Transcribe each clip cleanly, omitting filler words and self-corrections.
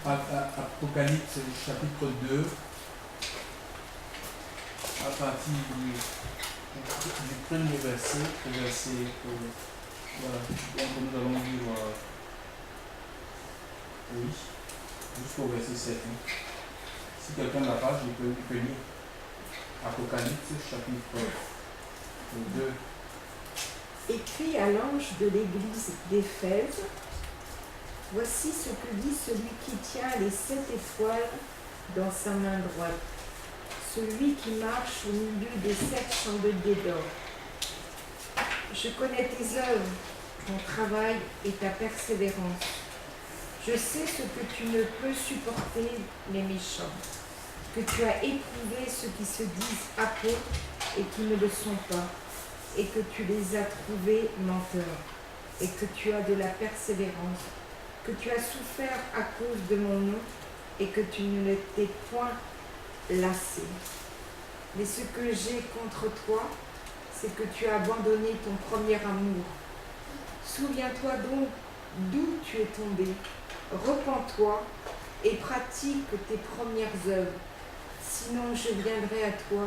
Apocalypse chapitre 2, à partir du premier verset, voilà, donc nous allons lire, oui, jusqu'au verset 7. Si quelqu'un n'a pas, je peux lire Apocalypse chapitre 2. Écrit à l'ange de l'église d'Éphèse, voici ce que dit celui qui tient les 7 étoiles dans sa main droite, celui qui marche au milieu des 7 chandeliers d'or. Je connais tes œuvres, ton travail et ta persévérance. Je sais ce que tu ne peux supporter, les méchants, que tu as éprouvé ceux qui se disent apôtres et qui ne le sont pas, et que tu les as trouvés menteurs, et que tu as de la persévérance, que tu as souffert à cause de mon nom, et que tu ne t'es point lassé. Mais ce que j'ai contre toi, c'est que tu as abandonné ton premier amour. Souviens-toi donc d'où tu es tombé, repens-toi et pratique tes premières œuvres, sinon je viendrai à toi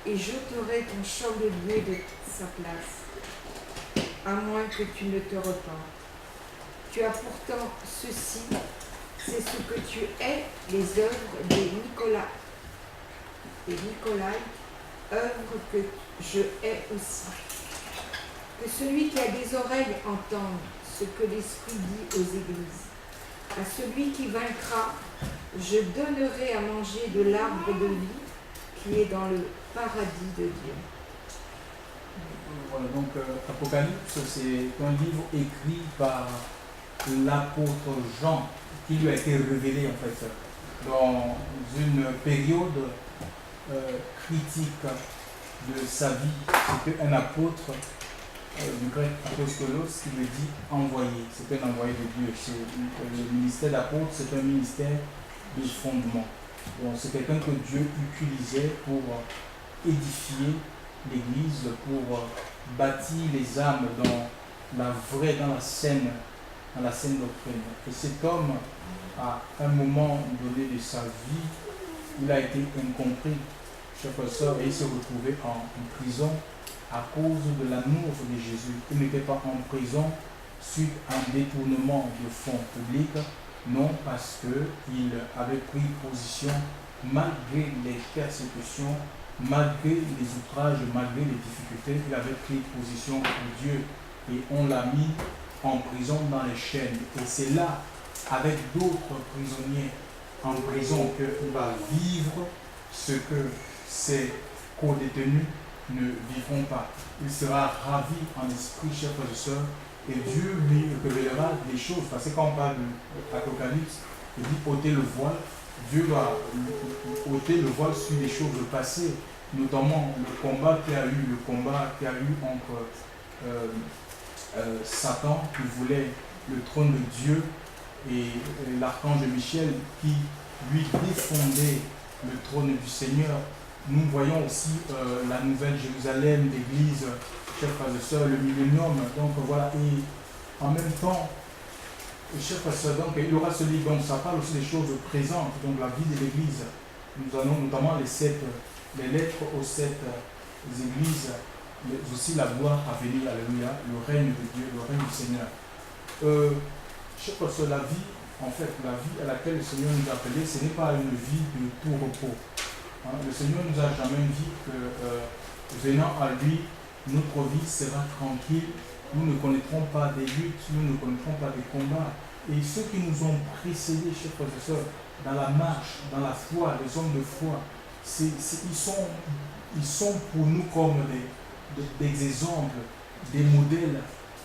et j'ôterai ton chandelier de sa place, à moins que tu ne te repentes. Tu as pourtant ceci, c'est ce que tu es, les œuvres des Nicolai, œuvres que je hais aussi. Que celui qui a des oreilles entende ce que l'Esprit dit aux églises. À celui qui vaincra, je donnerai à manger de l'arbre de vie qui est dans le paradis de Dieu. Voilà, donc Apocalypse, c'est un livre écrit par l'apôtre Jean, qui lui a été révélé en fait dans une période critique de sa vie. C'était un apôtre du grec apostolos qui veut dire envoyé. C'était un envoyé de Dieu. Le ministère d'apôtre, c'est un ministère de fondement. Donc c'est quelqu'un que Dieu utilisait pour édifier l'Église, pour bâtir les âmes dans la saine doctrine. Et cet homme, à un moment donné de sa vie, il a été incompris, chers frères et sœurs, et il s'est retrouvé en prison à cause de l'amour de Jésus. Il n'était pas en prison suite à un détournement de fonds publics, non, parce qu'il avait pris position malgré les persécutions, malgré les outrages, malgré les difficultés. Il avait pris position pour Dieu et on l'a mis en prison dans les chaînes. Et c'est là, avec d'autres prisonniers en prison, qu'il va vivre ce que ses co-détenus ne vivront pas. Il sera ravi en esprit, chers frères et sœurs, et Dieu lui révélera des choses. Parce que quand on parle de l'Apocalypse, il dit ôter le voile. Dieu va ôter le voile sur les choses passées, notamment le combat qu'il y a eu entre Satan qui voulait le trône de Dieu et l'archange Michel qui lui défendait le trône du Seigneur. Nous voyons aussi la nouvelle Jérusalem, l'église, chers frères et sœurs, le millénium. Donc voilà, et en même temps, chers frères et sœurs, donc il y aura ce livre, donc ça parle aussi des choses présentes, donc la vie de l'église. Nous avons notamment les lettres aux 7 églises, mais aussi la gloire à venir, alléluia, le règne de Dieu, le règne du Seigneur. Chers frères et sœurs, la vie, en fait, la vie à laquelle le Seigneur nous a appelés, ce n'est pas une vie de tout repos. Le Seigneur nous a jamais dit que venant à lui, notre vie sera tranquille, nous ne connaîtrons pas des luttes, nous ne connaîtrons pas des combats. Et ceux qui nous ont précédés, chers frères et sœurs, dans la marche, dans la foi, les hommes de foi, ils sont pour nous comme des exemples, des modèles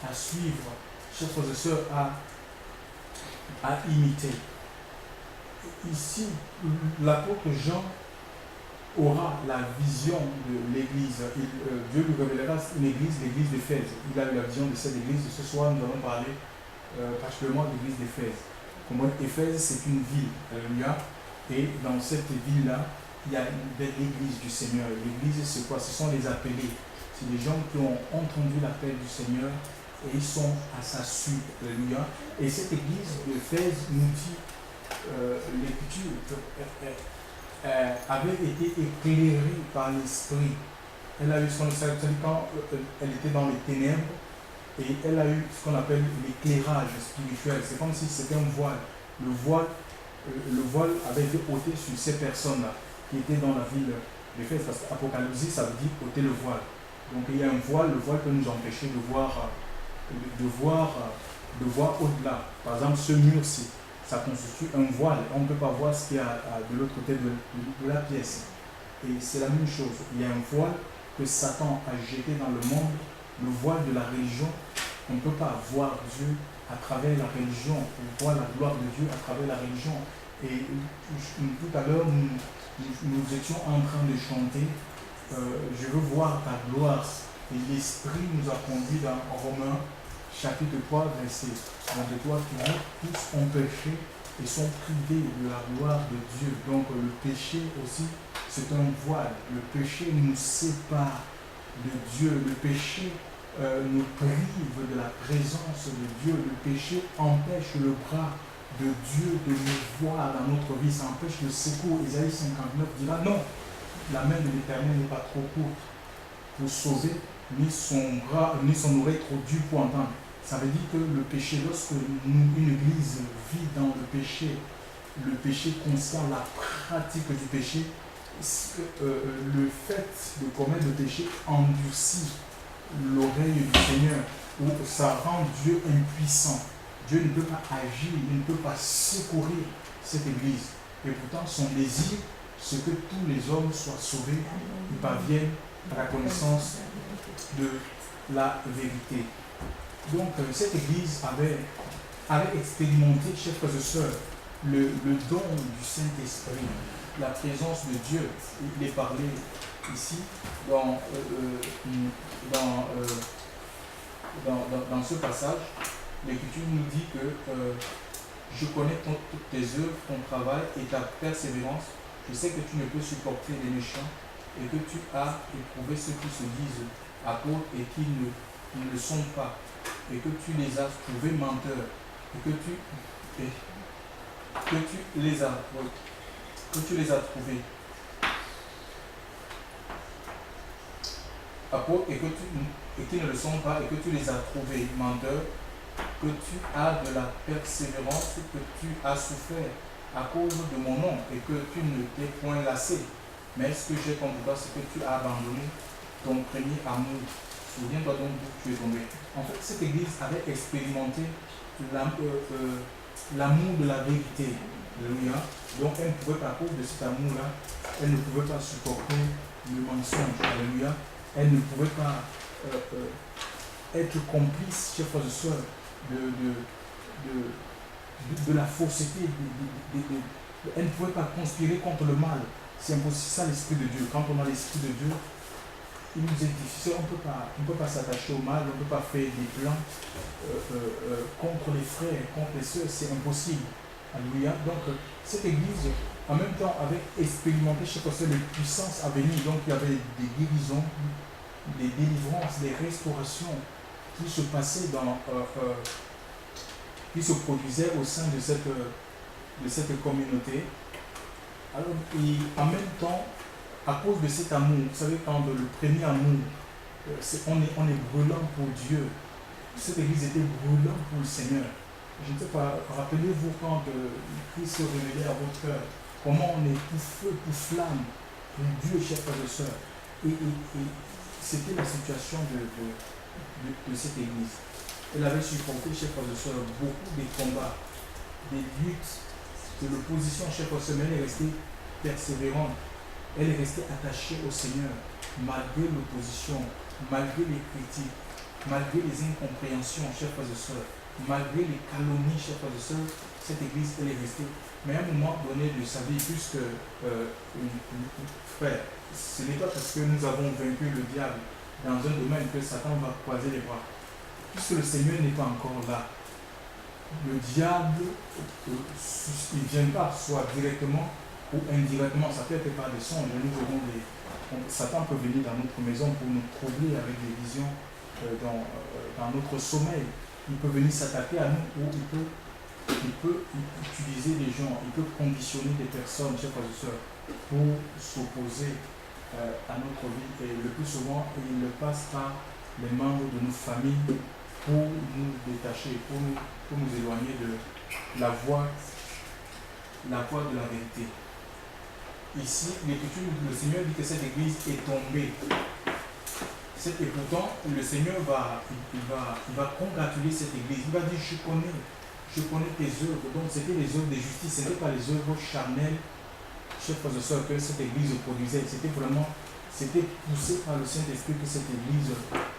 à suivre, chers frères et sœurs, à imiter. Ici, l'apôtre Jean aura la vision de l'église. Dieu lui révélera une église, l'église d'Éphèse. Il a eu la vision de cette église. Ce soir, nous allons parler particulièrement de l'église d'Éphèse. Comme Éphèse, c'est une ville. Alléluia. Et dans cette ville-là, il y a l'église du Seigneur. L'église, c'est quoi? Ce sont les appelés. C'est des gens qui ont entendu l'appel du Seigneur et ils sont à sa suite. Alléluia. Et cette église d'Éphèse nous dit avait été éclairée par l'esprit. Elle a eu son quand elle était dans les ténèbres et elle a eu ce qu'on appelle l'éclairage spirituel. C'est comme si c'était un voile. Le voile avait été ôté sur ces personnes-là qui étaient dans la ville d'Éphèse. Parce qu'Apocalypse, ça veut dire ôter le voile. Donc il y a un voile, le voile peut nous empêcher de voir au-delà. Par exemple, ce mur-ci, ça constitue un voile. On ne peut pas voir ce qu'il y a de l'autre côté de la pièce. Et c'est la même chose. Il y a un voile que Satan a jeté dans le monde, le voile de la religion. On ne peut pas voir Dieu à travers la religion, on voit la gloire de Dieu à travers la religion. Et tout à l'heure, nous étions en train de chanter je veux voir ta gloire. Et l'Esprit nous a conduit dans Romains chapitre 3, verset 23, qui tous ont péché et sont privés de la gloire de Dieu. Donc le péché aussi, c'est un voile. Le péché nous sépare de Dieu. Le péché nous prive de la présence de Dieu. Le péché empêche le bras de Dieu de nous voir dans notre vie. Ça empêche le secours. Isaïe 59 dira non, la main de l'Éternel n'est pas trop courte pour sauver, ni son oreille trop dure pour entendre. Ça veut dire que le péché, lorsque une église vit dans le péché constant, la pratique du péché, le fait de commettre le péché endurcit l'oreille du Seigneur, où ça rend Dieu impuissant. Dieu ne peut pas agir, il ne peut pas secourir cette église. Et pourtant, son désir, c'est que tous les hommes soient sauvés, ils parviennent à la connaissance de la vérité. Donc, cette église avait expérimenté, chers frères et sœurs, le don du Saint-Esprit, la présence de Dieu. Il est parlé ici dans ce passage. L'Écriture nous dit que je connais toutes tes œuvres, ton travail et ta persévérance. Je sais que tu ne peux supporter les méchants et que tu as éprouvé ceux qui se disent apôtres et qui ne le sont pas, et que tu les as trouvés menteurs, et que tu les as trouvés apôtres et qui ne le sont pas, et que tu les as trouvés menteurs, que tu as de la persévérance, que tu as souffert à cause de mon nom et que tu ne t'es point lassé. Mais ce que j'ai contre toi, c'est que tu as abandonné ton premier amour. Souviens-toi donc d'où tu es tombé. En fait, cette église avait expérimenté l'amour de la vérité. Alléluia. Donc elle ne pouvait pas, à cause de cet amour-là, elle ne pouvait pas supporter le mensonge. Alléluia. Elle ne pouvait pas être complice, chers frères et sœurs, de la fausseté. Elle ne pouvait pas conspirer contre le mal. C'est impossible. Ça, l'Esprit de Dieu. Quand on a l'Esprit de Dieu, il nous est difficile. On ne peut pas s'attacher au mal, on ne peut pas faire des plans contre les frères, contre les sœurs. C'est impossible. Alléluia. Donc, cette église, en même temps, avait expérimenté, je sais pas, les puissances à venir. Donc, il y avait des guérisons, des délivrances, des restaurations qui se passaient qui se produisaient au sein de cette communauté. Alors, et en même temps, à cause de cet amour, vous savez, quand le premier amour, on est brûlant pour Dieu. Cette église était brûlante pour le Seigneur. Je ne sais pas, rappelez-vous quand Christ se révélait à votre cœur, comment on est tout feu, tout flamme pour Dieu, chers frères et sœurs. Et c'était la situation de cette église. Elle avait supporté, chers frères et sœurs, beaucoup de combats, des luttes, de l'opposition, chers frères et sœurs, mais elle est restée persévérante. Elle est restée attachée au Seigneur, malgré l'opposition, malgré les critiques, malgré les incompréhensions, chers frères et sœurs, malgré les calomnies, chers frères et sœurs. Cette église, elle est restée. Mais à un moment donné de sa vie, puisque, frère, ce n'est pas parce que nous avons vaincu le diable dans un domaine que Satan va croiser les bras. Puisque le Seigneur n'est pas encore là, le diable, il ne vient pas, soit directement ou indirectement, ça peut être par des songes. Satan peut venir dans notre maison pour nous troubler avec des visions dans notre sommeil. Il peut venir s'attaquer à nous ou il peut il peut utiliser des gens, il peut conditionner des personnes, chers frères et sœurs, pour s'opposer à notre vie. Et le plus souvent, il le passe par les membres de nos familles pour nous détacher, pour nous éloigner de la voie de la vérité. Ici, l'Écriture, le Seigneur dit que cette église est tombée. Et pourtant, le Seigneur va congratuler cette église. Il va dire, je connais tes œuvres. Donc, c'était les œuvres de justice, ce n'était pas les œuvres charnelles, chers frères et sœurs, que cette église produisait. C'était poussé par le Saint-Esprit que cette église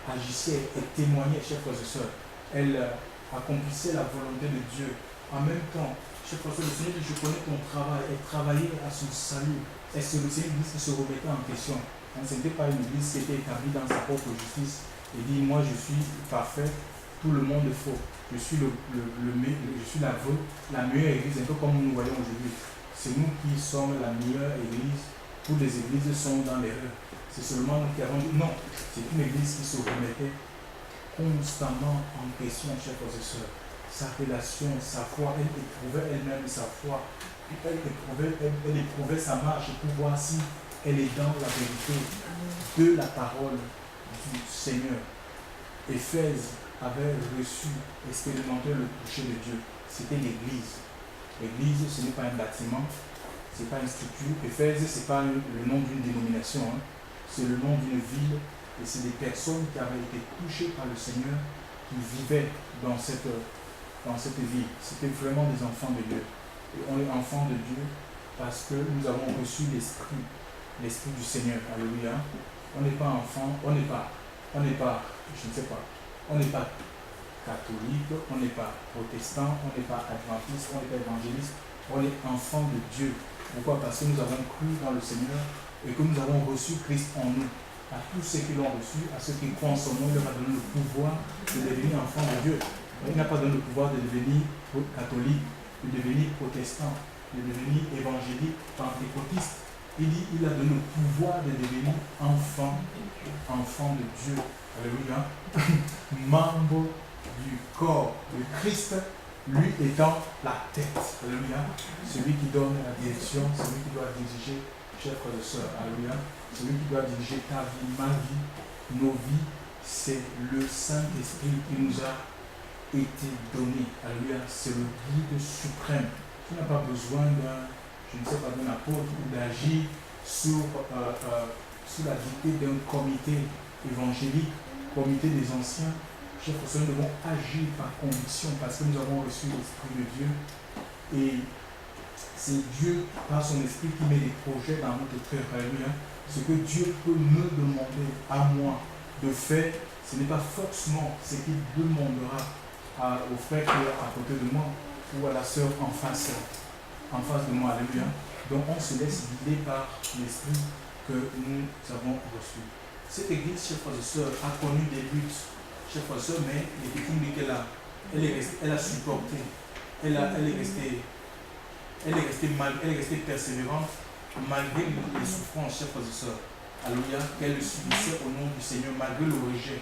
agissait et témoignait, chers frères et sœurs. Elle accomplissait la volonté de Dieu. En même temps, chers frères et sœurs, le Seigneur dit, je connais ton travail et travailler à son salut. Et c'est l'église qui se remettait en question. Ce n'était pas une église qui était établie dans sa propre justice et dit, moi je suis parfait, tout le monde est faux. Je suis la meilleure église, un peu comme nous voyons aujourd'hui. C'est nous qui sommes la meilleure église. Toutes les églises sont dans l'erreur. C'est seulement nous qui avons dit non. C'est une église qui se remettait constamment en question, chers frères et sœurs. Sa relation, sa foi, elle éprouvait elle-même sa foi. Elle éprouvait sa marche pour voir si elle est dans la vérité de la parole du Seigneur. Éphèse avait reçu, expérimenté le toucher de Dieu. C'était l'église. L'église, ce n'est pas un bâtiment, ce n'est pas une structure. Éphèse, ce n'est pas le nom d'une dénomination, hein. C'est le nom d'une ville. Et c'est des personnes qui avaient été touchées par le Seigneur, qui vivaient dans cette ville. C'était vraiment des enfants de Dieu. Et on est enfants de Dieu parce que nous avons reçu l'Esprit du Seigneur. Alléluia. On n'est pas enfant, on n'est pas, je ne sais pas, on n'est pas catholique, on n'est pas protestant, on n'est pas adventiste, on n'est pas évangéliste, on est enfant de Dieu. Pourquoi? Parce que nous avons cru dans le Seigneur et que nous avons reçu Christ en nous. À tous ceux qui l'ont reçu, à ceux qui croient en son nom, il leur a donné le pouvoir de devenir enfant de Dieu. Il n'a pas donné le pouvoir de devenir catholique, de devenir protestant, de devenir évangélique, pentecôtiste. Il dit, il a donné le pouvoir de devenir enfant de Dieu. Alléluia. Membre du corps de Christ, lui étant la tête. Alléluia. Celui qui donne la direction, celui qui doit diriger, chers frères et sœurs. Alléluia. Celui qui doit diriger ta vie, ma vie, nos vies, c'est le Saint-Esprit qui nous a été donné. Alléluia. C'est le guide suprême. Tu n'as pas besoin d'un apôtre ou d'agir sous la dictée d'un comité évangélique, comité des anciens. Chers frères, nous devons agir par conviction parce que nous avons reçu l'Esprit de Dieu. Et c'est Dieu, par son Esprit, qui met des projets dans notre cœur. Alléluia. Ce que Dieu peut me demander à moi de faire, ce n'est pas forcément ce qu'il demandera au frère qui est à côté de moi ou à la sœur en face de moi. Alléluia. Donc on se laisse guider par l'Esprit que nous avons reçu. Cette église, chers frères et sœurs, a connu des luttes, chers frères et sœurs, mais l'Écriture dit qu'elle a supporté, elle est restée persévérante malgré les souffrances, chers frères et sœurs. Alléluia, qu'elle subissait au nom du Seigneur malgré le rejet.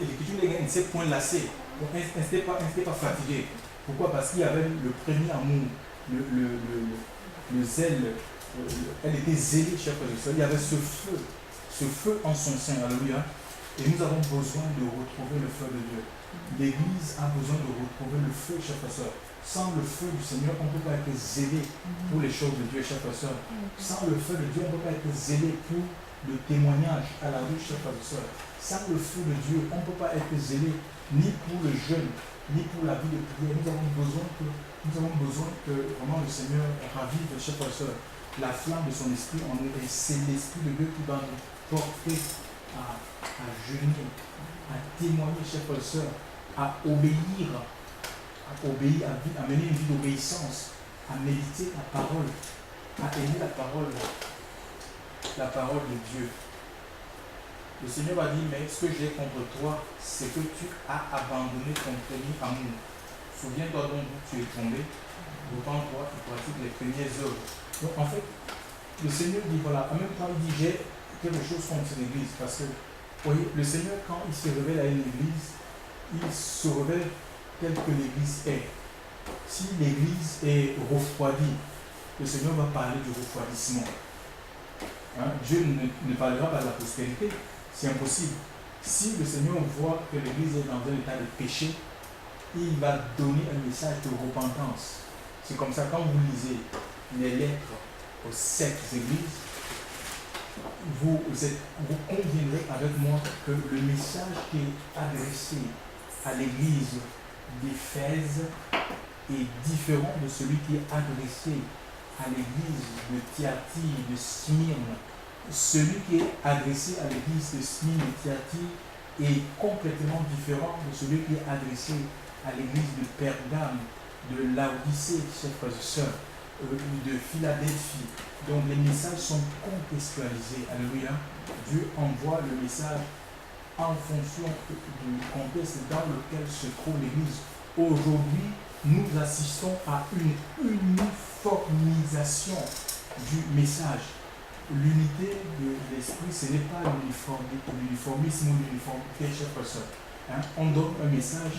Et l'Écriture ne s'est point lassée, elle n'était pas fatiguée. Pourquoi? Parce qu'il y avait le premier amour, le zèle, elle était zélée, chers frères et sœurs. Il y avait ce feu en son sein, alléluia. Et nous avons besoin de retrouver le feu de Dieu. L'Église a besoin de retrouver le feu, chers frères et sœurs. Sans le feu du Seigneur, on ne peut pas être zélé pour les choses de Dieu, chers frères et sœurs. Sans le feu de Dieu, on ne peut pas être zélé pour le témoignage à la rue, chers frères et sœurs. Sans le feu de Dieu, on ne peut pas être zélé ni pour le jeûne, ni pour la vie de prière. Nous avons besoin que vraiment le Seigneur ravive, chers frères et sœurs, la flamme de son esprit en nous. Et c'est l'Esprit de Dieu qui va nous porter à jeûner, à témoigner, chers frères et sœurs, à obéir, à mener une vie d'obéissance, à méditer la parole, à aimer la parole de Dieu. Le Seigneur va dire, mais ce que j'ai contre toi, c'est que tu as abandonné ton premier amour. Souviens-toi donc d'où tu es tombé, repens-toi et pratique les premières œuvres. Donc en fait, le Seigneur dit, voilà, en même temps il dit, j'ai quelque chose contre cette église, parce que, vous voyez, le Seigneur, quand il se révèle à une église, il se révèle tel que l'église est. Si l'église est refroidie, le Seigneur va parler du refroidissement. Hein? Dieu ne parlera pas de la prospérité, c'est impossible. Si le Seigneur voit que l'église est dans un état de péché, il va donner un message de repentance. C'est comme ça, quand vous lisez les lettres aux 7 églises, vous conviendrez avec moi que le message qui est adressé à l'église d'Éphèse est différent de celui qui est adressé à l'église de Thyatire, de Smyrne. Celui qui est adressé à l'église de Smyrne et Thyatire est complètement différent de celui qui est adressé à l'église de Pergame, de Laodicée, chers frères et sœurs, de Philadelphie. Donc les messages sont contextualisés. Alléluia. Dieu envoie le message en fonction du contexte dans lequel se trouve l'église. Aujourd'hui, nous assistons à une uniformisation du message. L'unité de l'esprit, ce n'est pas l'uniformisme ou l'uniformité, chers frères et sœurs. Hein? On donne un message.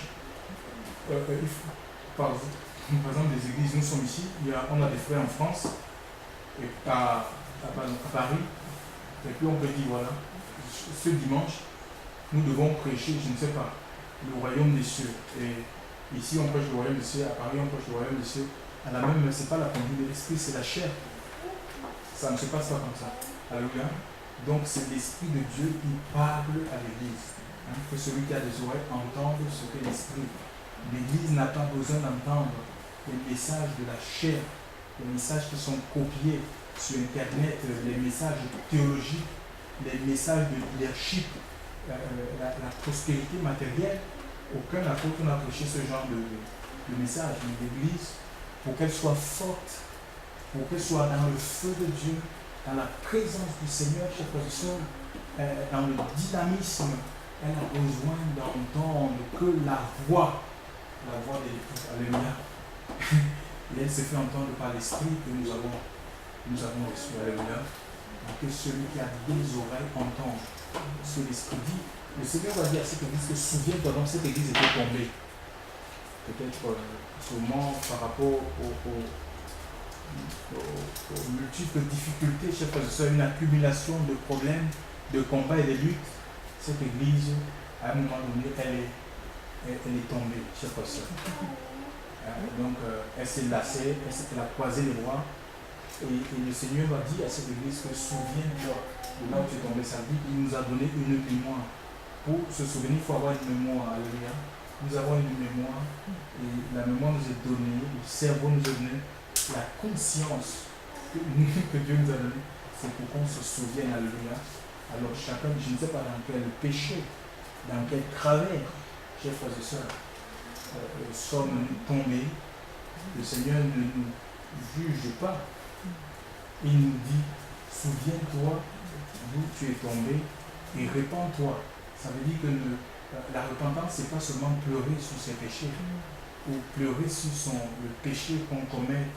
Par exemple, des églises, nous sommes ici, on a des frères en France, et à Paris, et puis on peut dire voilà, ce dimanche, nous devons prêcher, je ne sais pas, le royaume des cieux. Et ici on prêche le royaume des cieux, à Paris on prêche le royaume des cieux. À la même, ce n'est pas la conduite de l'esprit, c'est la chair. Ça ne se passe pas comme ça. Alléluia. Donc c'est l'esprit de Dieu qui parle à l'église. Hein, que celui qui a des oreilles entende ce que l'esprit. L'église n'a pas besoin d'entendre les messages de la chair, les messages qui sont copiés sur Internet, les messages théologiques, les messages de leadership, la prospérité matérielle. Aucun apôtre n'a prêché ce genre de message. Mais l'Église, pour qu'elle soit forte, pour qu'elle soit dans le feu de Dieu, dans la présence du Seigneur, chers frères et sœurs, dans le dynamisme, elle a besoin d'entendre que la voix de l'Église. Alléluia. Et elle se fait entendre par l'Esprit que nous avons reçu. Alléluia. Que celui qui a des oreilles entende ce que l'Esprit dit. Le Seigneur va dire à cette église que souviens-toi, donc cette église était tombée. Peut-être sûrement par rapport aux multiples difficultés, chers frères et sœurs, une accumulation de problèmes, de combats et de luttes. Cette église, à un moment donné, elle est tombée, chers frères et sœurs. Donc, elle s'est lassée, elle a croisé les bras. Et le Seigneur va dire à cette église que souviens-toi de là où tu es tombé. Ça dit qu'il nous a donné une mémoire. Pour se souvenir, il faut avoir une mémoire. Alléluia. Nous avons une mémoire. Et la mémoire nous est donnée, le cerveau nous est donné, la conscience que Dieu nous a donnée, c'est pour qu'on se souvienne. Alléluia. Alors chacun, je ne sais pas dans quel péché, dans quel travers, chers frères et sœurs, sommes tombés. Le Seigneur ne nous juge pas. Il nous dit, souviens-toi d'où tu es tombé et répands-toi. Ça veut dire que la repentance, ce n'est pas seulement pleurer sur ses péchés ou pleurer sur le péché qu'on commet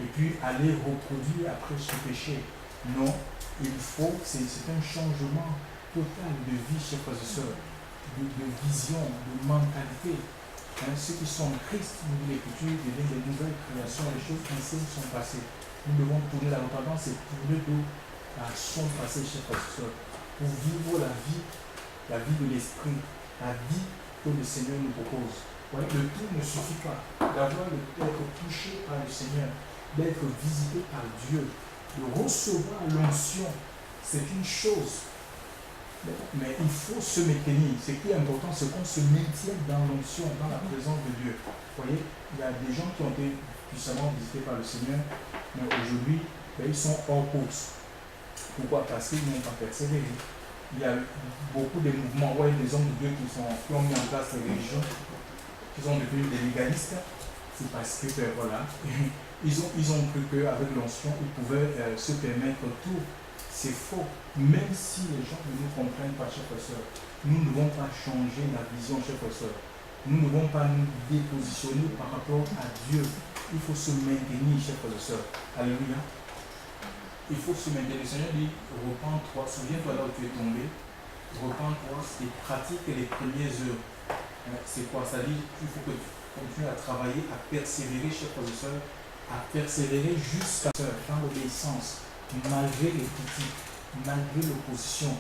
et puis aller reproduire après ce péché. Non, il faut, c'est un changement total de vie, chers frères et sœurs, de vision, de mentalité. Hein, ceux qui sont en Christ, nous dit l'Écriture, deviennent des nouvelles créations, les choses anciennes sont passées. Nous devons tourner la repentance et tourner d'eau à son passé, chers frères et sœurs, pour vivre la vie de l'esprit, la vie que le Seigneur nous propose. Ouais, le tout ne suffit pas. D'être touché par le Seigneur, d'être visité par Dieu, de recevoir l'onction, c'est une chose. Mais il faut se maintenir. Ce qui est important, c'est qu'on se maintienne dans l'onction, dans la présence de Dieu. Vous voyez, il y a des gens qui ont été puissamment visités par le Seigneur, mais aujourd'hui, ils sont hors course. Pourquoi? Parce qu'ils n'ont pas persévéré. Il y a beaucoup de mouvements, des hommes de Dieu qui ont mis en place les religions, qui sont devenus des légalistes. C'est parce que, voilà, ils ont cru qu'avec l'onction, ils pouvaient se permettre tout. C'est faux. Même si les gens ne nous comprennent pas, chers frères et sœurs, nous ne devons pas changer la vision, chers frères et sœurs. Nous ne devons pas nous dépositionner par rapport à Dieu. Il faut se maintenir, chers frères et sœurs. Alléluia. Il faut se maintenir. Le Seigneur dit, repens-toi, souviens-toi là où tu es tombé, repens-toi et pratique les premières heures. C'est quoi? Ça dit qu'il faut que continuer à travailler, à persévérer, chers frères et sœurs, à persévérer jusqu'à dans l'obéissance, malgré les critiques, malgré l'opposition,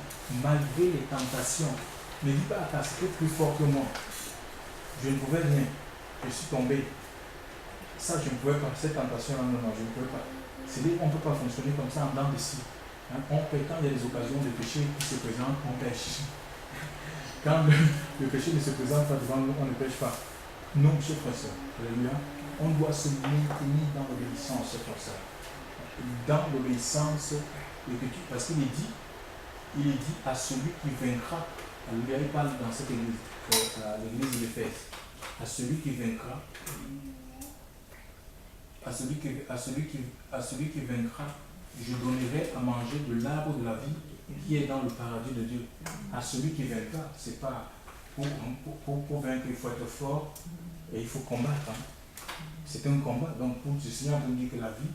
malgré les tentations. Ne dis pas, ah, c'était plus fort que moi. Je ne pouvais rien. Je suis tombé. Ça, je ne pouvais pas. Cette tentation-là, non, je ne pouvais pas. On ne peut pas fonctionner comme ça en dents d'ici. Hein? Quand il y a des occasions de péché qui se présentent, on pêche. Quand le péché ne se présente pas devant nous, on ne pêche pas. Non, chers frères et sœurs. Alléluia. On doit se maintenir dans l'obéissance, chers frères et sœurs. Dans l'obéissance, parce qu'il est dit à celui qui vaincra. Alléluia, il parle dans cette église, à l'église d'Éphèse. À celui qui vaincra, à celui qui vaincra, je donnerai à manger de l'arbre de la vie qui est dans le paradis de Dieu. À celui qui vaincra, c'est pas pour vaincre, il faut être fort et il faut combattre. Hein. C'est un combat. Donc pour le Seigneur, on dit que la vie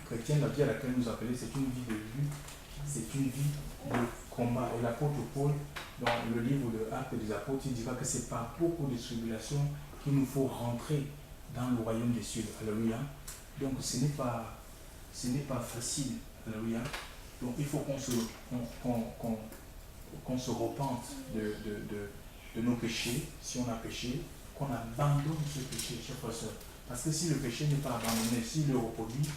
chrétienne, la vie à laquelle nous appelons, c'est une vie de lutte, c'est une vie de combat. Et l'apôtre Paul, dans le livre de Actes des Apôtres, il dira que c'est par beaucoup de tribulations qu'il nous faut rentrer dans le royaume des cieux. Alléluia. Donc ce n'est pas facile. Alléluia. Donc il faut qu'on se repente de nos péchés, si on a péché, qu'on abandonne ce péché, chers frères et sœurs. Parce que si le péché n'est pas abandonné, s'il le reproduit,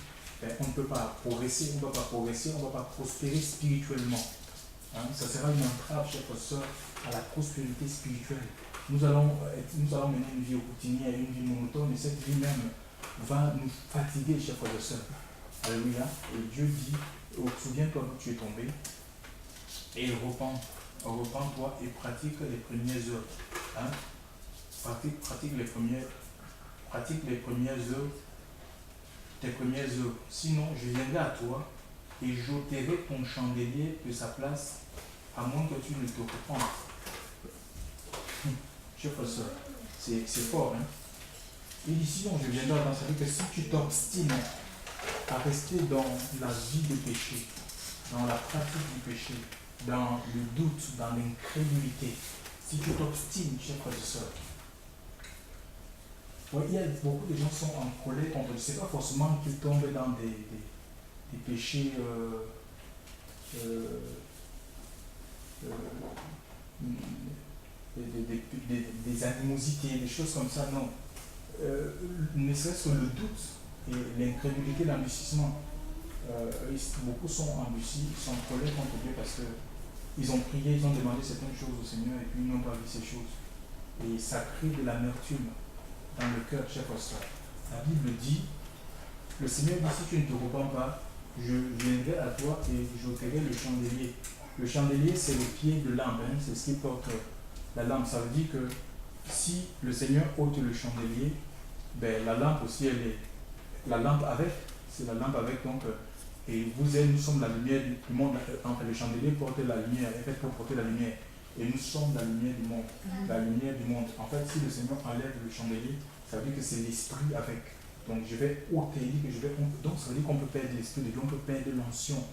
on ne peut pas progresser, on ne va pas progresser, on ne va pas prospérer spirituellement. Hein? Ça sera une entrave, chers frères et sœurs, à la prospérité spirituelle. Nous allons mener une vie routinière, une vie monotone, et cette vie même va nous fatiguer, chers frères et sœurs. Alléluia. Et Dieu dit, souviens-toi d'où tu es tombé, et repens-toi et pratique les premières œuvres. Hein? Pratique les premières œuvres, tes premières œuvres. Sinon, je viendrai à toi et j'ôterai ton chandelier de sa place, à moins que tu ne te repentes. Chers frères et sœurs, c'est fort, hein? Il dit, sinon, je viendrai dans sa vie que si tu t'obstines à rester dans la vie de péché, dans la pratique du péché, dans le doute, dans l'incrédulité, si tu t'obstines, chers frères et sœurs, ouais, il y a beaucoup de gens qui sont en colère contre Dieu. Ce n'est pas forcément qu'ils tombent dans des péchés des animosités, des choses comme ça, non. Ne serait-ce que le doute et l'incrédulité, l'endurcissement. Beaucoup sont endurcis, ils sont en colère contre Dieu parce qu'ils ont prié, ils ont demandé certaines choses au Seigneur et puis ils n'ont pas vu ces choses. Et ça crée de l'amertume dans le cœur, chers frères. La Bible dit, le Seigneur dit, si tu ne te repens pas, je viendrai à toi et j'ôterai le chandelier. Le chandelier, c'est le pied de lampe, hein, c'est ce qui porte la lampe. Ça veut dire que si le Seigneur ôte le chandelier, ben, la lampe aussi, elle est la lampe avec, c'est la lampe avec, donc, et vous et nous sommes la lumière du monde. Enfin, le chandelier porte la lumière, est fait pour porter la lumière. Et nous sommes la lumière du monde. La lumière du monde. En fait, si le Seigneur enlève le chandelier, ça veut dire que c'est l'esprit avec. Donc je vais ôter, donc ça veut dire qu'on peut perdre l'esprit de Dieu, on peut perdre l'onction.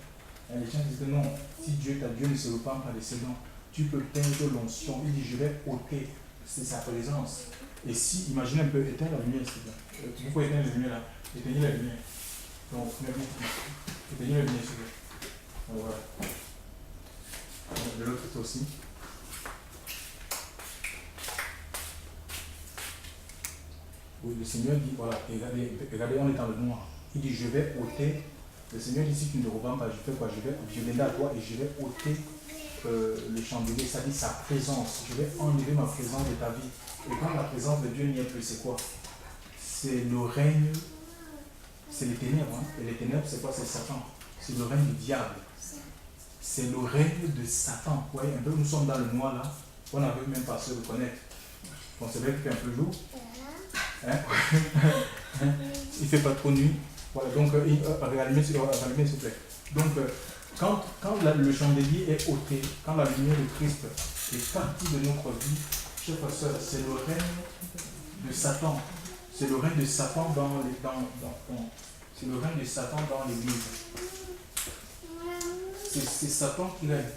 Les gens disent que non, si Dieu ne se repent pas de ses dons, tu peux perdre l'onction. Il dit, je vais ôter, c'est sa présence. Et si, imaginez un peu, éteins la lumière, s'il vous plaît. Vous pouvez éteindre la lumière là. Éteignez la lumière. Donc, éteignez la lumière, s'il vous plaît. Voilà. De l'autre côté aussi. Oui, le Seigneur dit, voilà, regardez, on est dans le noir. Il dit, je vais ôter. Le Seigneur dit, si tu ne te repens pas, je fais quoi? Je viendrai à toi et je vais ôter le chandelier, ça dit sa présence. Je vais enlever ma présence de ta vie. Et quand la présence de Dieu n'y est plus, c'est quoi? C'est le règne, c'est les ténèbres. Hein? Et les ténèbres, c'est quoi? C'est Satan. C'est le règne du diable. C'est le règne de Satan. Vous voyez, un peu, nous sommes dans le noir là. On n'arrive même pas à se reconnaître. Bon, c'est vrai qu'il fait un peu jour. Hein? Il ne fait pas trop nuit. Voilà, donc rallumez s'il vous plaît. Donc, quand le chandelier est ôté, quand la lumière de Christ est partie de notre vie, chers frères et sœurs, c'est le règne de Satan. C'est le règne de Satan c'est le règne de Satan dans l'église. C'est Satan qui règne.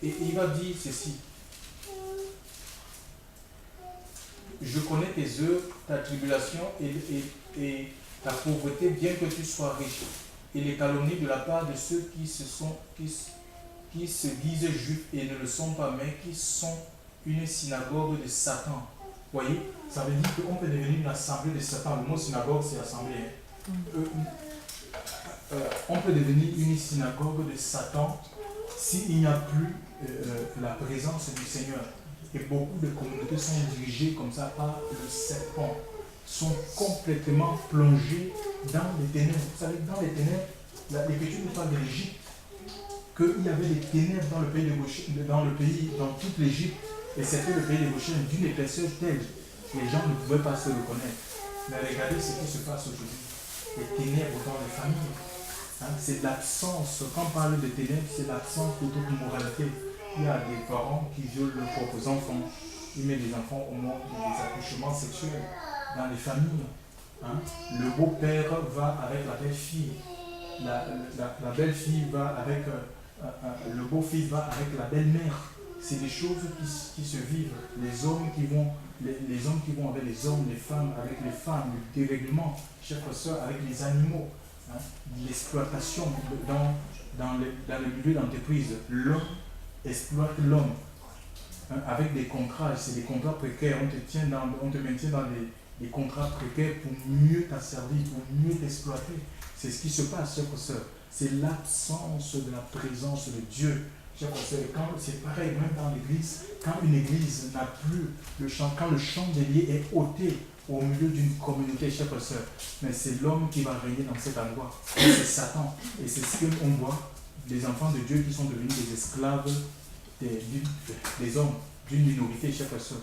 Et il va dire ceci. je connais tes œuvres, ta tribulation et ta pauvreté, bien que tu sois riche, et les calomnies de la part de ceux qui se disent juifs et ne le sont pas, mais qui sont une synagogue de Satan. Vous voyez, ça veut dire qu'on peut devenir une assemblée de Satan. Le mot synagogue, c'est assemblée. On peut devenir une synagogue de Satan s'il n'y a plus la présence du Seigneur. Et beaucoup de communautés sont dirigées comme ça par le serpent, sont complètement plongées dans les ténèbres. Vous savez, dans les ténèbres, l'Écriture nous parle de l'Égypte, qu'il y avait des ténèbres dans le pays de Goshen, dans toute l'Égypte, et c'était le pays de Goshen d'une épaisseur telle que les gens ne pouvaient pas se reconnaître. Mais regardez ce qui se passe aujourd'hui. Les ténèbres dans les familles. C'est l'absence, quand on parle de ténèbres, c'est l'absence de toute moralité. Il y a des parents qui violent leurs propres enfants, ils mettent les enfants au monde des accouchements sexuels dans les familles. Le beau-père va avec la belle-fille, la belle-fille va avec, le beau-fils va avec la belle-mère. C'est des choses qui se vivent. Les hommes qui vont avec les hommes, les femmes avec les femmes, le dérèglement, chers soeurs, avec les animaux. L'exploitation dans le milieu d'entreprise. L'homme exploite l'homme avec des contrats, c'est des contrats précaires. On te maintient dans des contrats précaires pour mieux t'asservir, pour mieux t'exploiter. C'est ce qui se passe, chers soeurs. C'est l'absence de la présence de Dieu. Chers soeurs, c'est pareil, même dans l'église, quand une église n'a plus le chant, quand le chandelier est ôté au milieu d'une communauté, chers soeurs, mais c'est l'homme qui va régner dans cet endroit. C'est Satan. Et c'est ce qu'on voit, les enfants de Dieu qui sont devenus des esclaves des hommes, d'une minorité, chers soeurs.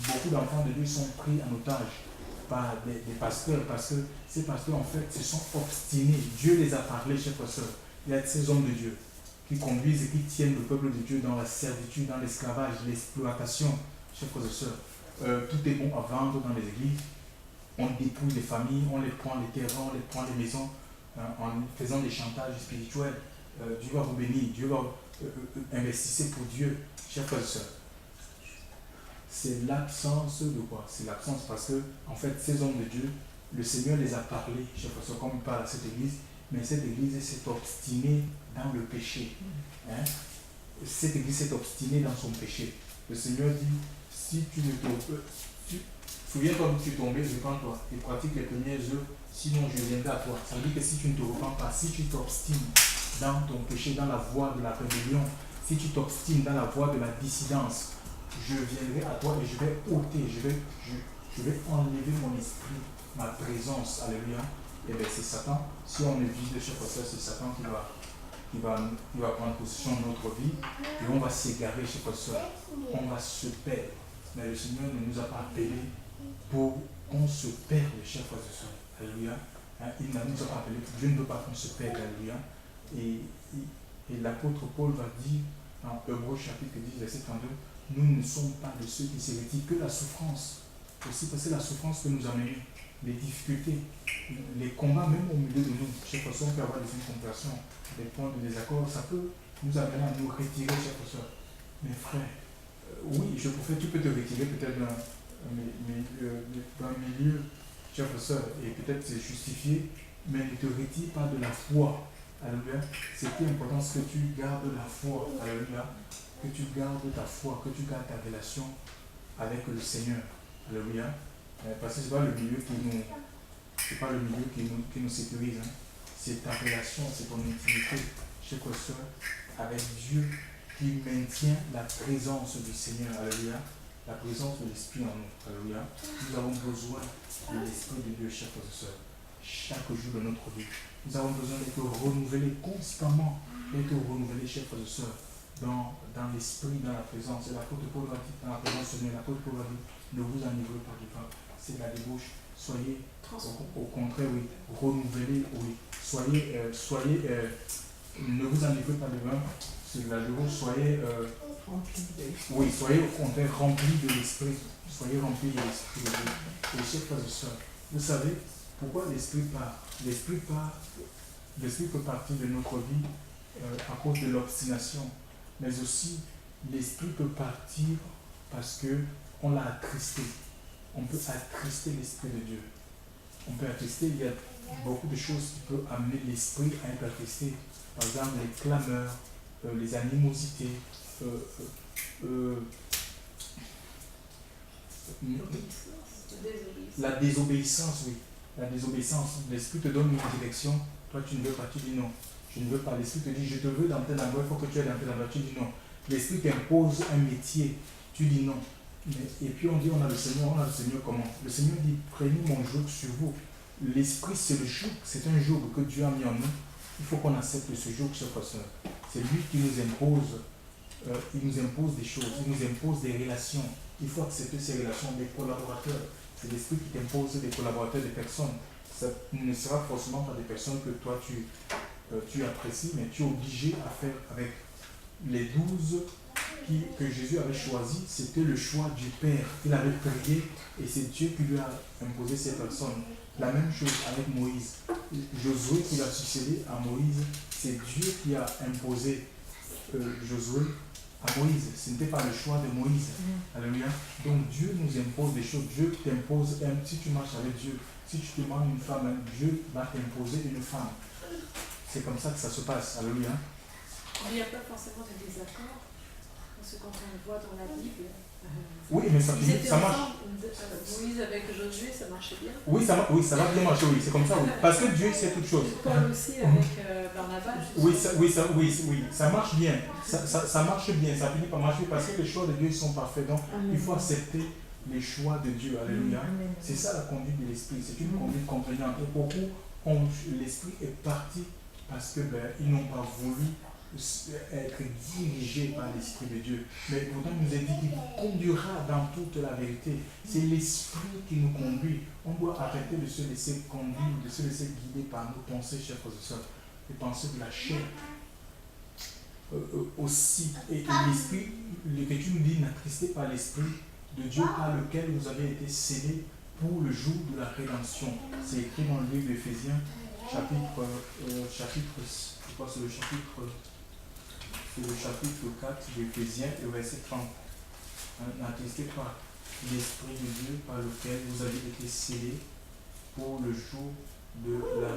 Beaucoup d'enfants de Dieu sont pris en otage par des pasteurs, parce que ces pasteurs, en fait, se sont obstinés. Dieu les a parlé, chers soeurs. Il y a ces hommes de Dieu qui conduisent et qui tiennent le peuple de Dieu dans la servitude, dans l'esclavage, l'exploitation, chers soeurs. Tout est bon à vendre dans les églises. On dépouille les familles, on les prend les terrains, on les prend les maisons, en faisant des chantages spirituels. Dieu va vous bénir, Dieu va investissez pour Dieu, chers frères et sœurs. C'est l'absence de quoi? C'est l'absence parce que, en fait, ces hommes de Dieu, le Seigneur les a parlé, chers frères et sœurs, comme il parle à cette église, mais cette église s'est obstinée dans le péché. Cette église s'est obstinée dans son péché. Le Seigneur dit, si tu ne tombes, souviens-toi que tu es tombé, repens-toi et pratique les premières œuvres, sinon je viendrai à toi. Ça veut dire que si tu ne te repens pas, si tu t'obstines dans ton péché, dans la voie de la rébellion, si tu t'obstines dans la voie de la dissidence, je viendrai à toi et je vais ôter, je vais enlever mon esprit, ma présence. Alléluia. Et bien c'est Satan. Si on est vide de ce procès, c'est Satan qui va prendre possession de notre vie et on va s'égarer, chers frères. On va se perdre. Mais le Seigneur ne nous a pas appelés pour qu'on se perde, chers frères et sœurs. Alléluia. Il ne nous a pas appelés. Dieu ne veut pas qu'on se perde. Alléluia. Et l'apôtre Paul va dire dans Hébreux chapitre 10, verset 32, nous ne sommes pas de ceux qui se retirent que la souffrance. Aussi parce que la souffrance peut nous amener les difficultés, les combats même au milieu de nous. Chers frères, on peut avoir des incompréhensions, des points de désaccord, ça peut nous amener à nous retirer, chers frères. Mais frère, oui, je préfère, tu peux te retirer peut-être d'un milieu, chers frères, et peut-être c'est justifié, mais ne te retire pas de la foi. Alléluia. C'est plus important que tu gardes la foi. Alléluia. Que tu gardes ta foi, que tu gardes ta relation avec le Seigneur. Alléluia. Parce que ce n'est pas le milieu qui nous sécurise. C'est ta relation, c'est ton intimité, chers frères, avec Dieu qui maintient la présence du Seigneur. Alléluia. La présence de l'Esprit en nous. Alléluia. Nous avons besoin de l'Esprit de Dieu, chers frères et sœurs, chaque jour de notre vie. Nous avons besoin d'être renouvelés constamment, d'être renouvelés, chers frères et sœurs, dans l'esprit, dans la présence. Et l'apôtre Paul va dire, dans la présence de Dieu, l'apôtre Paul va dire, ne vous enivrez pas du vin, c'est de la débauche. Soyez, au contraire, oui, renouvelés, oui. Ne vous enivrez pas du vin, c'est de la débauche. Soyez au contraire remplis de l'esprit. Soyez remplis de l'esprit de Dieu. Et chers frères et sœurs, vous savez pourquoi l'esprit part? L'esprit peut partir de notre vie à cause de l'obstination, mais aussi l'esprit peut partir parce qu'on l'a attristé. on peut attrister l'Esprit de Dieu. On peut attrister, il y a beaucoup de choses qui peuvent amener l'Esprit à être attristé. Par exemple, les clameurs, les animosités, la désobéissance, oui. La désobéissance. L'Esprit te donne une direction, toi tu ne veux pas, tu dis non. Je ne veux pas. L'Esprit te dit, je te veux dans tel endroit, il faut que tu ailles dans tel endroit, tu dis non. L'Esprit t'impose un métier, tu dis non. Et puis on dit, on a le Seigneur comment? Le Seigneur dit, prenez mon joug sur vous. L'Esprit, c'est le joug, c'est un joug que Dieu a mis en nous. Il faut qu'on accepte ce joug, chers frères et sœurs. C'est lui qui nous impose, il nous impose des choses, il nous impose des relations. Il faut accepter ces relations, des collaborateurs. C'est l'Esprit qui t'impose des collaborateurs, des personnes. Ça ne sera forcément pas des personnes que toi tu apprécies, mais tu es obligé à faire avec. Les 12 que Jésus avait choisis, c'était le choix du Père. Il avait prié et c'est Dieu qui lui a imposé ces personnes. La même chose avec Moïse. Josué qui a succédé à Moïse, c'est Dieu qui a imposé Josué à Moïse. Ce n'était pas le choix de Moïse. Alléluia. Donc Dieu nous impose des choses. Dieu t'impose, si tu marches avec Dieu, si tu demandes une femme, Dieu va t'imposer une femme. C'est comme ça que ça se passe. Alléluia. Il n'y a pas forcément de désaccord, parce que quand on le voit dans la Bible, oui, mais ça marche. Moïse avec Josué, ça marchait bien. Oui, ça va bien marcher, oui, c'est comme ça, oui. Parce que Dieu sait toutes choses. Paul aussi avec Barnabas. Oui, ça marche bien. Ça marche bien, ça finit par marcher parce que les choix de Dieu sont parfaits. Donc, il faut accepter les choix de Dieu. Alléluia. C'est ça la conduite de l'Esprit. C'est une conduite contraignante. Et beaucoup, l'Esprit est parti parce qu'ils n'ont pas voulu être dirigé par l'Esprit de Dieu. Mais pourtant, il nous a dit qu'il conduira dans toute la vérité. C'est l'Esprit qui nous conduit. On doit arrêter de se laisser conduire, de se laisser guider par nos pensées, chers frères et sœurs. Les pensées de la chair. Aussi. Et l'Esprit, l'Écriture nous dit, n'attristez pas l'Esprit de Dieu par lequel vous avez été scellés pour le jour de la rédemption. C'est écrit dans le livre d'Éphésiens, chapitre, je crois que c'est le chapitre 4 d'Éphésiens et verset 30. N'attristez pas l'Esprit de Dieu par lequel vous avez été scellés pour le jour de la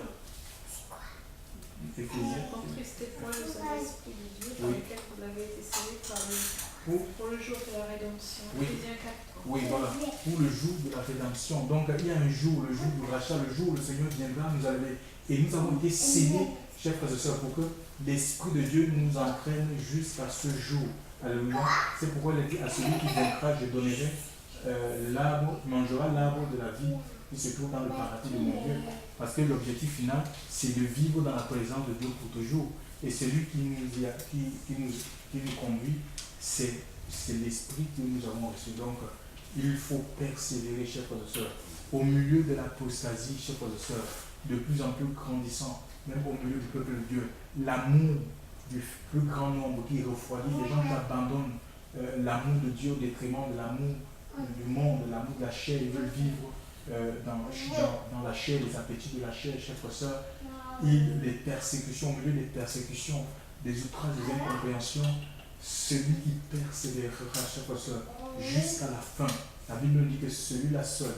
Éphésiens. N'attristez point le Saint-Esprit de Dieu par lequel vous avez été scellés pour le jour de la rédemption. Éphésiens 4. Oui, voilà, pour le jour de la rédemption. Donc il y a un jour, le jour du rachat, le jour où le Seigneur viendra nous enlever. Et nous avons été scellés, chers frères et sœurs, pour que l'Esprit de Dieu nous entraîne jusqu'à ce jour. Alléluia. C'est pourquoi il a dit à celui qui vaincra, je donnerai l'arbre, mangera l'arbre de la vie qui se trouve dans le paradis de mon Dieu. Parce que l'objectif final, c'est de vivre dans la présence de Dieu pour toujours. Et celui qui nous conduit, c'est l'Esprit que nous avons reçu. Donc, il faut persévérer, chers frères et sœurs, au milieu de l'apostasie, chers frères et sœurs, de plus en plus grandissant, même au milieu du peuple de Dieu, l'amour du plus grand nombre qui refroidit, les gens qui abandonnent l'amour de Dieu au détriment de l'amour du monde, l'amour de la chair, ils veulent vivre dans la chair, les appétits de la chair, chers frères et sœurs, les persécutions, au milieu des persécutions, des outrages, des incompréhensions, celui qui persévérera, chers frères et sœurs, jusqu'à la fin. La Bible nous dit que celui-là seul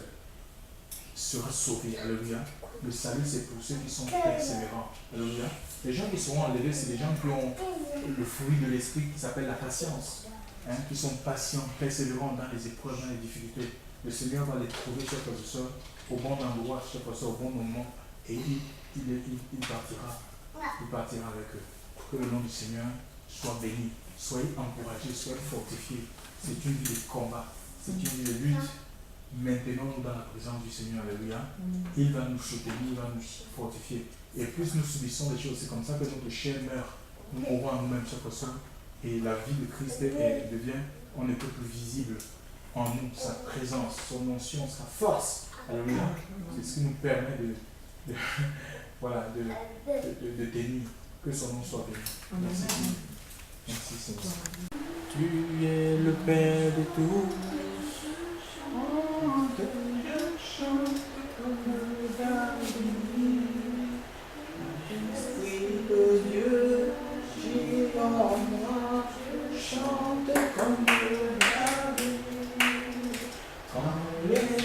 sera sauvé. Alléluia. Le salut, c'est pour ceux qui sont persévérants. Alléluia. Les gens qui seront enlevés, c'est les gens qui ont le fruit de l'esprit qui s'appelle la patience. Qui sont patients, persévérants dans les épreuves, dans les difficultés. Le Seigneur va les trouver, chers frères et sœurs, au bon endroit, chers frères et sœurs, au bon moment. Et il partira. Il partira avec eux. Que le nom du Seigneur soit béni. Soyez encouragés, soyez fortifiés. C'est une vie de combat. C'est une vie de lutte. Maintenons-nous dans la présence du Seigneur. Alléluia. Il va nous soutenir, il va nous fortifier. Et plus nous subissons les choses, c'est comme ça que notre chair meurt. Nous mourrons en nous-mêmes, chers frères. Et la vie de Christ devient, on ne peut plus visible en nous, sa présence, son onction, sa force. Alléluia. C'est ce qui nous permet de tenir. Que son nom soit béni. Merci. Merci Seigneur. Tu es le Père de tous. Je chante comme David. L'Esprit de Dieu, gît en moi. Chante comme David. Quand les